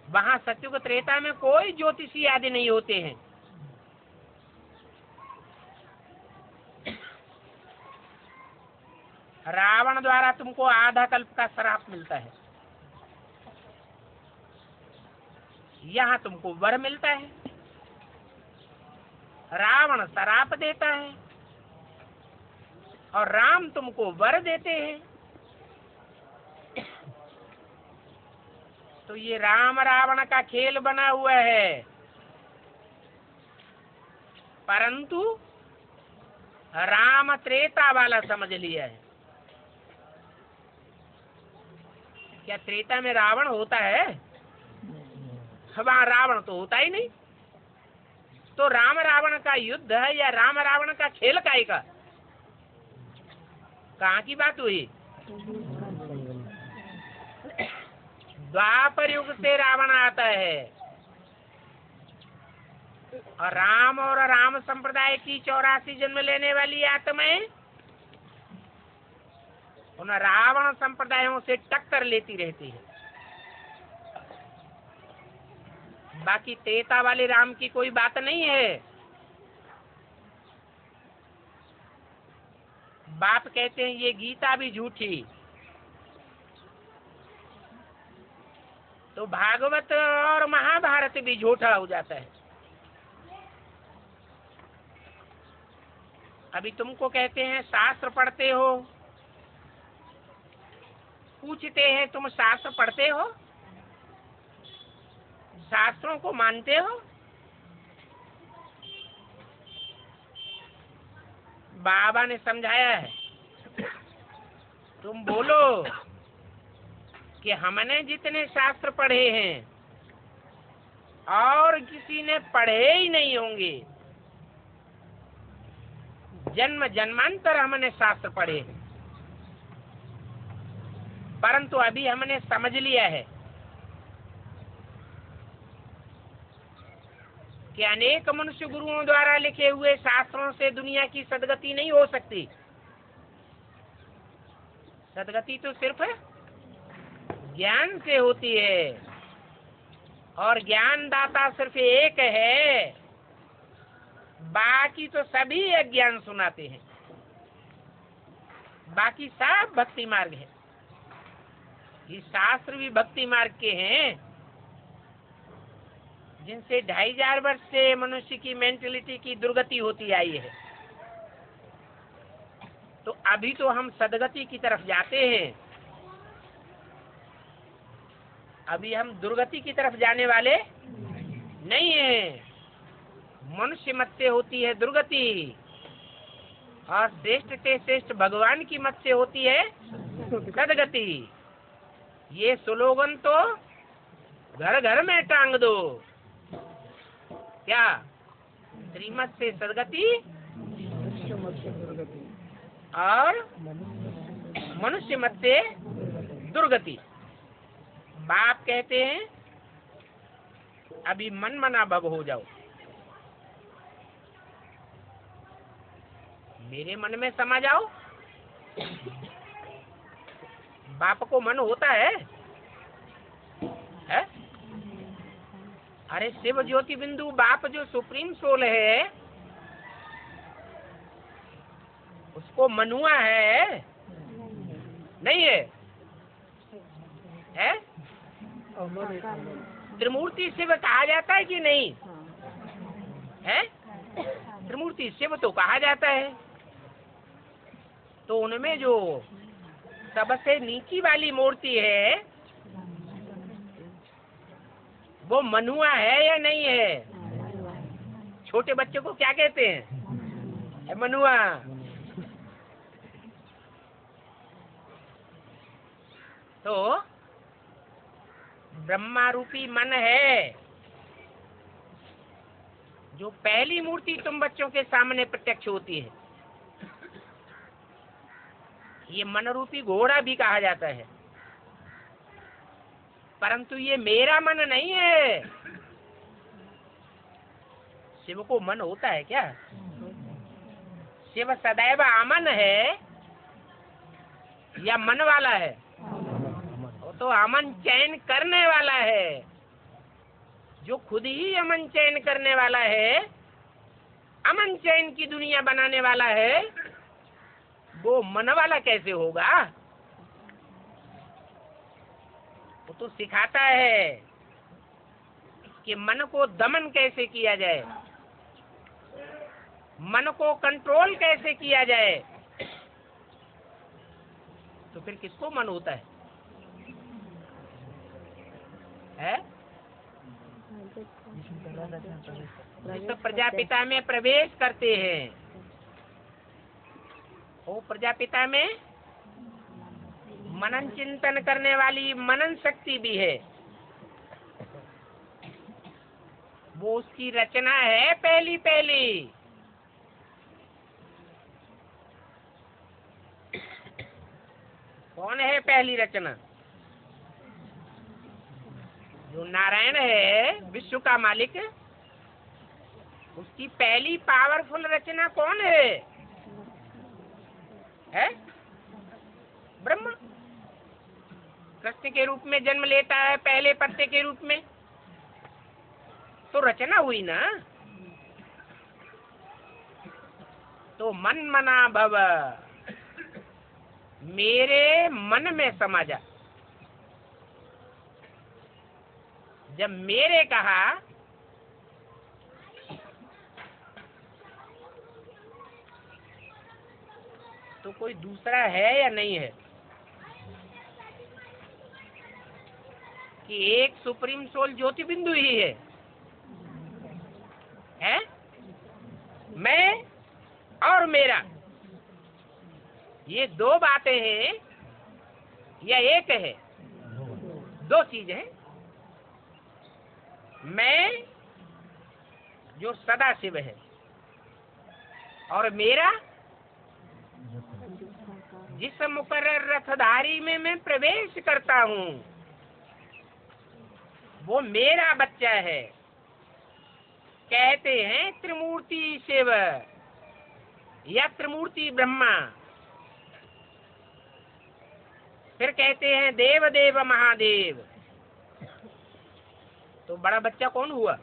वहां सत्युग त्रेता में कोई ज्योतिषी आदि नहीं होते हैं। रावण द्वारा तुमको आधा कल्प का श्राप मिलता है। यहाँ तुमको वर मिलता है। रावण श्राप देता है और राम तुमको वर देते हैं। तो ये राम रावण का खेल बना हुआ है। परंतु राम त्रेता वाला समझ लिया है। क्या त्रेता में रावण होता है? वहाँ रावण तो होता ही नहीं। तो राम रावण का युद्ध है या राम रावण का खेल काय का? कहाँ की बात हुई? द्वापर युग से रावण आता है और राम संप्रदाय की 84 जन्म लेने वाली आत्माएं उन रावण संप्रदायों से टक्कर लेती रहती है। बाकी त्रेता वाले राम की कोई बात नहीं है। बाप कहते हैं ये गीता भी झूठी, तो भागवत और महाभारत भी झूठा हो जाता है। अभी तुमको कहते हैं शास्त्र पढ़ते हो, पूछते हैं तुम शास्त्र पढ़ते हो, शास्त्रों को मानते हो? बाबा ने समझाया है, तुम बोलो कि हमने जितने शास्त्र पढ़े हैं और किसी ने पढ़े ही नहीं होंगे, जन्म जन्मांतर हमने शास्त्र पढ़े, परंतु अभी हमने समझ लिया है कि अनेक मनुष्य गुरुओं द्वारा लिखे हुए शास्त्रों से दुनिया की सदगति नहीं हो सकती। सदगति तो सिर्फ ज्ञान से होती है, और ज्ञान दाता सिर्फ एक है, बाकी तो सभी अज्ञान सुनाते हैं। बाकी सब भक्ति मार्ग है। ये शास्त्र भी भक्ति मार्ग के हैं, जिनसे 2500 वर्ष से मनुष्य की मेंटलिटी की दुर्गति होती आई है। तो अभी तो हम सदगति की तरफ जाते हैं, अभी हम दुर्गति की तरफ जाने वाले नहीं हैं। मनुष्य मत से होती है दुर्गति, और श्रेष्ठ से श्रेष्ठ भगवान की मत से होती है सदगति। ये स्लोगन तो घर घर में टांग दो। क्या? श्रीमत से सदगति और मनुष्य मत से दुर्गति। बाप कहते हैं अभी मन मना भव हो जाओ, मेरे मन में समा जाओ। बाप को मन होता है? अरे शिव ज्योति बिंदु बाप जो सुप्रीम सोल है, उसको मनुआ है? नहीं है? है? त्रिमूर्ति शिव कहा जाता है कि नहीं है? त्रिमूर्ति शिव तो कहा जाता है। तो उनमें जो सबसे नीची वाली मूर्ति है वो मनुआ है या नहीं है? छोटे बच्चे को क्या कहते हैं? है मनुआ। तो ब्रह्मा रूपी मन है, जो पहली मूर्ति तुम बच्चों के सामने प्रत्यक्ष होती है। ये मन रूपी घोड़ा भी कहा जाता है, परंतु ये मेरा मन नहीं है। शिव को मन होता है क्या? शिव सदैव अमन है या मन वाला है? वो तो अमन चयन करने वाला है। जो खुद ही अमन चयन करने वाला है, अमन चयन की दुनिया बनाने वाला है, वो मन वाला कैसे होगा? वो तो सिखाता है कि मन को दमन कैसे किया जाए, मन को कंट्रोल कैसे किया जाए। तो फिर किसको मन होता है? तो प्रजापिता में प्रवेश करते हैं, वो प्रजापिता में मनन चिंतन करने वाली मनन शक्ति भी है। वो उसकी रचना है पहली पहली। कौन है पहली रचना? जो नारायण है, विश्व का मालिक, उसकी पहली पावरफुल रचना कौन है? ब्रह्मा। कृष्ण के रूप में जन्म लेता है पहले पत्ते के रूप में, तो रचना हुई ना। तो मन मना भव, मेरे मन में समा जा। जब मेरे कहा तो कोई दूसरा है या नहीं है? कि एक सुप्रीम सोल ज्योति बिंदु ही है? मैं और मेरा, ये दो बातें हैं या एक है? दो चीजें हैं। मैं जो सदा शिव है, और मेरा जिस मुकर्रर रथधारी में मैं प्रवेश करता हूँ वो मेरा बच्चा है। कहते हैं त्रिमूर्ति शिव या त्रिमूर्ति ब्रह्मा, फिर कहते हैं देव देव महादेव। तो बड़ा बच्चा कौन हुआ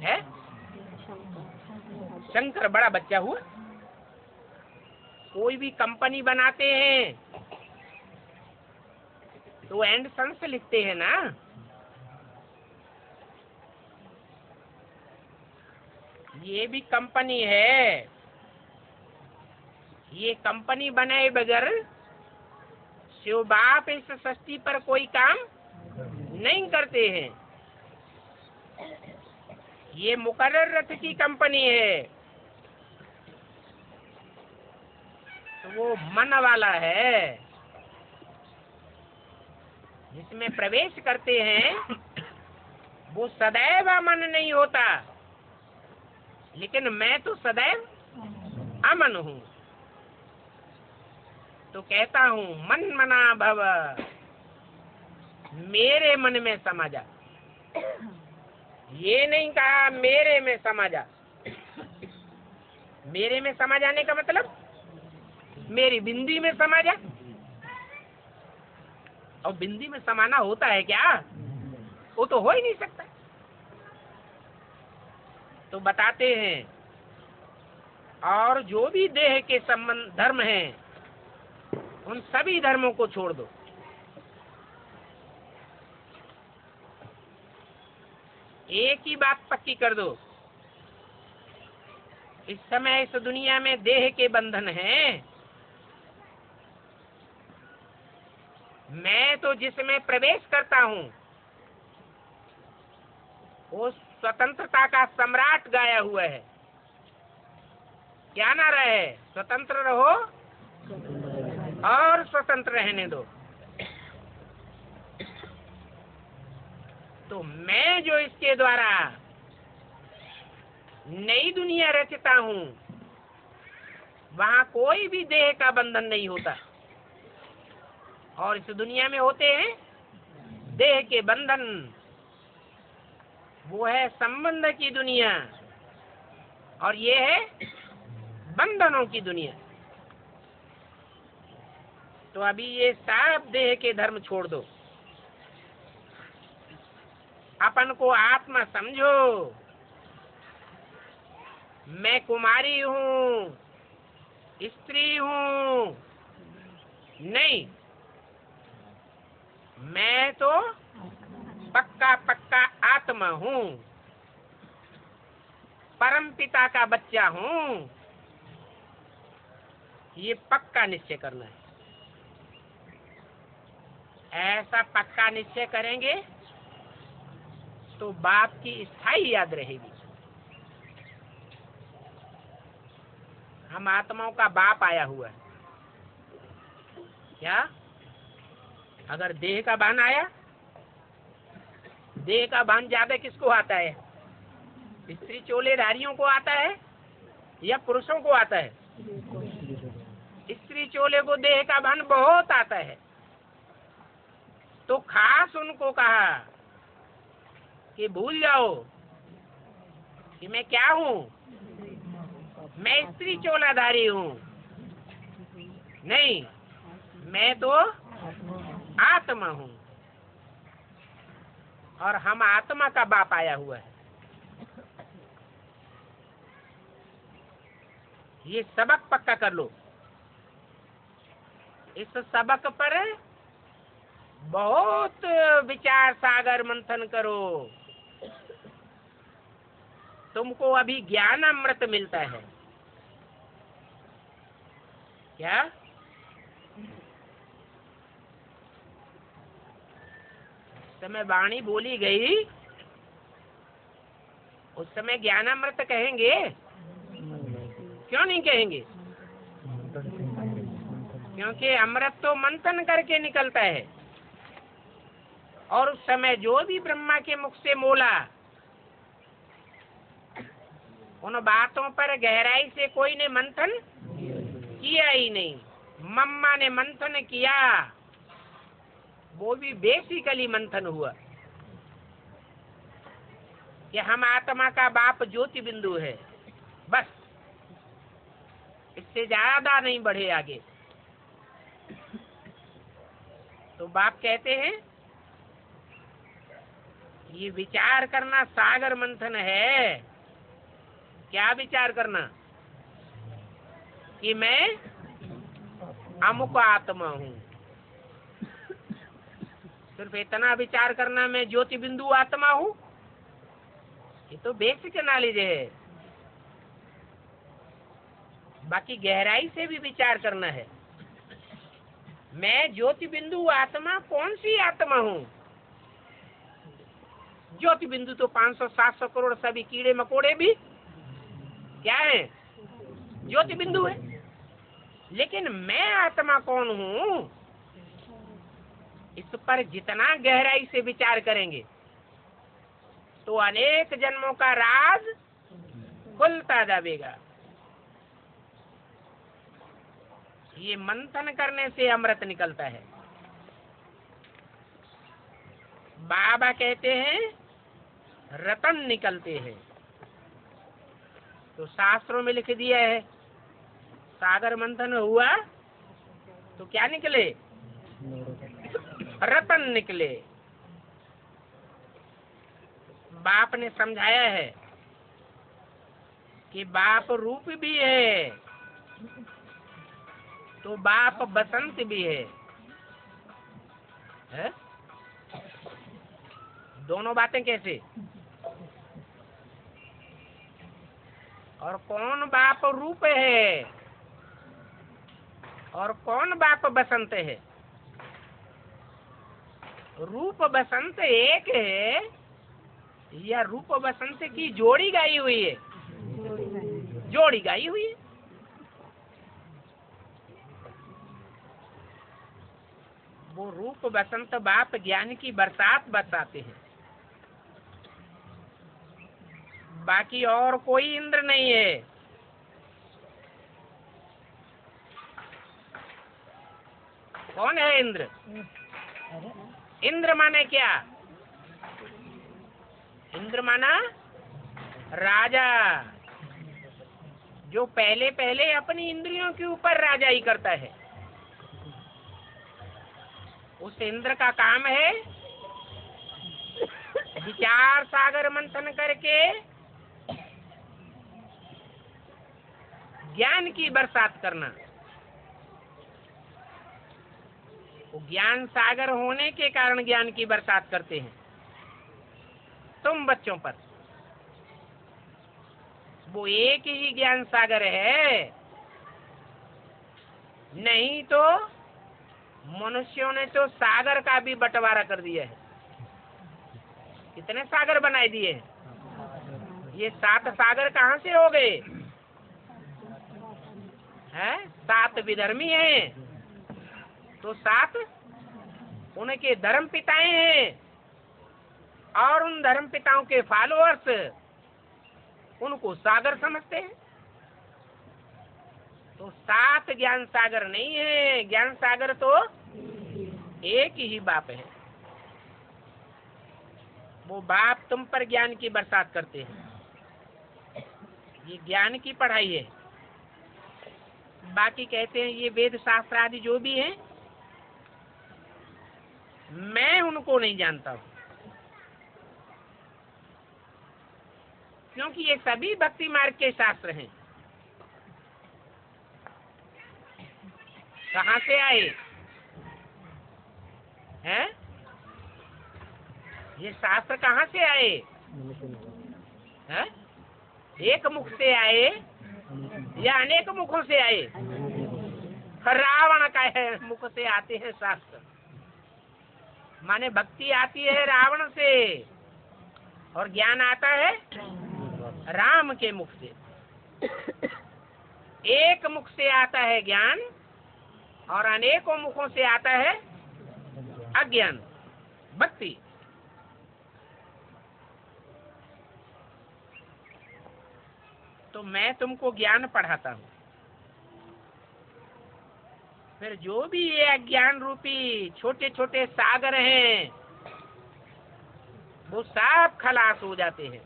है? शंकर बड़ा बच्चा हुआ। कोई भी कंपनी बनाते हैं तो एंड सन्स लिखते हैं ना। ये भी कंपनी है। ये कंपनी बनाए बगैर शिव बाप इस सृष्टि पर कोई काम नहीं करते हैं। ये मुकर्रर रथ की कंपनी है। तो वो मन वाला है जिसमें प्रवेश करते हैं वो सदैव मन नहीं होता, लेकिन मैं तो सदैव अमन हूँ। तो कहता हूँ मन मना भव, मेरे मन में समा जा। ये नहीं कहा मेरे में समा जा। मेरे में समा जाने का मतलब मेरी बिंदी में समा जा। और बिंदी में समाना होता है क्या? वो तो हो ही नहीं सकता। तो बताते हैं और जो भी देह के संबंध धर्म हैं उन सभी धर्मों को छोड़ दो। एक ही बात पक्की कर दो, इस समय इस दुनिया में देह के बंधन हैं। मैं तो जिसमें प्रवेश करता हूँ वो स्वतंत्रता का सम्राट गाया हुआ है। क्या नारा है? स्वतंत्र रहो और स्वतंत्र रहने दो। तो मैं जो इसके द्वारा नई दुनिया रचता हूँ वहाँ कोई भी देह का बंधन नहीं होता। और इस दुनिया में होते हैं देह के बंधन। वो है संबंध की दुनिया और ये है बंधनों की दुनिया। तो अभी ये सब देह के धर्म छोड़ दो, अपन को आत्मा समझो। मैं कुमारी हूँ, स्त्री हूँ नहीं, मैं तो पक्का पक्का आत्मा हूँ, परम पिता का बच्चा हूँ। ये पक्का निश्चय करना है। ऐसा पक्का निश्चय करेंगे तो बाप की स्थायी याद रहेगी। हम आत्माओं का बाप आया हुआ है। क्या? अगर देह का बान आया, देह का बान ज्यादा किसको आता है? स्त्री चोलेधारियों को आता है या पुरुषों को आता है? स्त्री चोले को देह का बान बहुत आता है। तो खास उनको कहा कि भूल जाओ कि मैं क्या हूँ। मैं स्त्री चोलाधारी हूँ नहीं, मैं तो आत्मा हूँ। और हम आत्मा का बाप आया हुआ है। ये सबक पक्का कर लो। इस सबक पर बहुत विचार सागर मंथन करो। तुमको अभी ज्ञान अमृत मिलता है। क्या? समय वाणी बोली गई उस समय ज्ञानामृत कहेंगे? क्यों नहीं कहेंगे? क्योंकि अमृत तो मंथन करके निकलता है। और उस समय जो भी ब्रह्मा के मुख से बोला उन बातों पर गहराई से कोई ने मंथन किया ही नहीं। मम्मा ने मंथन किया, वो भी बेसिकली मंथन हुआ कि हम आत्मा का बाप ज्योति बिंदु है, बस, इससे ज्यादा नहीं बढ़े आगे। तो बाप कहते हैं ये विचार करना सागर मंथन है। क्या विचार करना? कि मैं अमुक आत्मा हूँ। सिर्फ इतना विचार करना मैं ज्योति बिंदु आत्मा हूँ, ये तो बेसिक नॉलेज है। बाकी गहराई से भी विचार करना है। मैं ज्योति बिंदु आत्मा कौन सी आत्मा हूँ? ज्योति बिंदु तो 500-700 करोड़ सभी कीड़े मकोड़े भी क्या है? ज्योति बिंदु है। लेकिन मैं आत्मा कौन हूँ, इस पर जितना गहराई से विचार करेंगे तो अनेक जन्मों का राज खुलता जाएगा। ये मंथन करने से अमृत निकलता है। बाबा कहते हैं रतन निकलते हैं। तो शास्त्रों में लिख दिया है सागर मंथन हुआ तो क्या निकले? रतन निकले। बाप ने समझाया है कि बाप रूप भी है तो बाप बसंत भी है? दोनों बातें कैसे? और कौन बाप रूप है और कौन बाप बसंत है? रूप बसंत एक है या रूप बसंत की जोड़ी गाई हुई है? जोड़ी गाई हुई है। वो रूप बसंत बाप ज्ञान की बरसात बरसाते हैं। बाकी और कोई इंद्र नहीं है। कौन है इंद्र? इंद्र माने क्या? इंद्र माना राजा, जो पहले पहले अपनी इंद्रियों के ऊपर राजाई करता है। उस इंद्र का काम है विचार सागर मंथन करके ज्ञान की बरसात करना। वो ज्ञान सागर होने के कारण ज्ञान की बरसात करते हैं तुम बच्चों पर। वो एक ही ज्ञान सागर है, नहीं तो मनुष्यों ने तो सागर का भी बंटवारा कर दिया है। कितने सागर बनाए दिए हैं? ये 7 सागर कहाँ से हो गए? हैं? 7 विधर्मी हैं तो 7 उनके धर्म पिताएं हैं और उन धर्म पिताओं के फॉलोअर्स उनको सागर समझते हैं। तो 7 ज्ञान सागर नहीं है, ज्ञान सागर तो एक ही बाप है। वो बाप तुम पर ज्ञान की बरसात करते हैं। ये ज्ञान की पढ़ाई है। बाकी कहते हैं ये वेद शास्त्र आदि जो भी है मैं उनको नहीं जानता हूँ, क्योंकि ये सभी भक्ति मार्ग के शास्त्र हैं। कहाँ से आए हैं? ये शास्त्र कहाँ से आए हैं? एक मुख से आए या अनेक मुखों से आए? रावण का है मुख से आते हैं शास्त्र। माने भक्ति आती है रावण से और ज्ञान आता है राम के मुख से। एक मुख से आता है ज्ञान और अनेकों मुखों से आता है अज्ञान, भक्ति। तो मैं तुमको ज्ञान पढ़ाता हूँ, फिर जो भी ये अज्ञान रूपी छोटे छोटे सागर हैं वो सब खलास हो जाते हैं।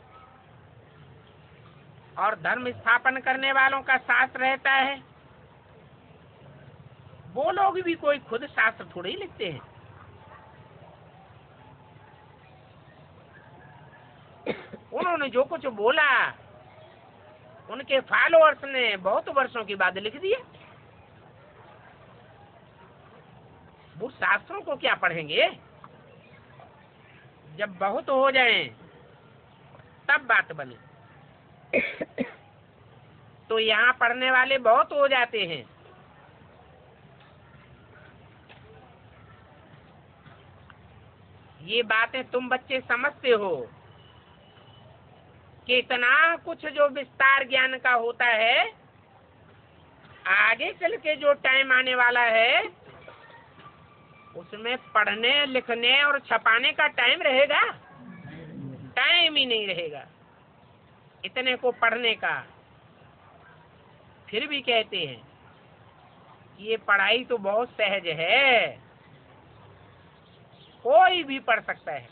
और धर्म स्थापन करने वालों का शास्त्र रहता है, वो लोग भी कोई खुद शास्त्र थोड़े ही लिखते हैं। उन्होंने जो कुछ बोला उनके फॉलोअर्स ने बहुत वर्षों के बाद लिख दिया। वो शास्त्रों को क्या पढ़ेंगे? जब बहुत हो जाए तब बात बने। तो यहाँ पढ़ने वाले बहुत हो जाते हैं। ये बातें तुम बच्चे समझते हो कि इतना कुछ जो विस्तार ज्ञान का होता है, आगे चल के जो टाइम आने वाला है उसमें पढ़ने लिखने और छपाने का टाइम रहेगा? टाइम ही नहीं रहेगा इतने को पढ़ने का। फिर भी कहते हैं ये पढ़ाई तो बहुत सहज है, कोई भी पढ़ सकता है।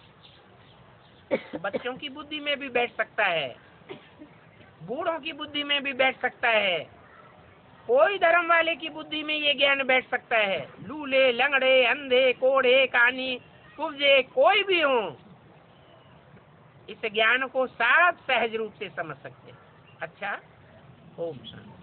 बच्चों की बुद्धि में भी बैठ सकता है, बूढ़ों की बुद्धि में भी बैठ सकता है, कोई धर्म वाले की बुद्धि में ये ज्ञान बैठ सकता है। लूले लंगड़े अंधे कोढ़े कानी कुब्जे कोई भी हो, इस ज्ञान को सब सहज रूप से समझ सकते हैं। अच्छा, ओम शांति।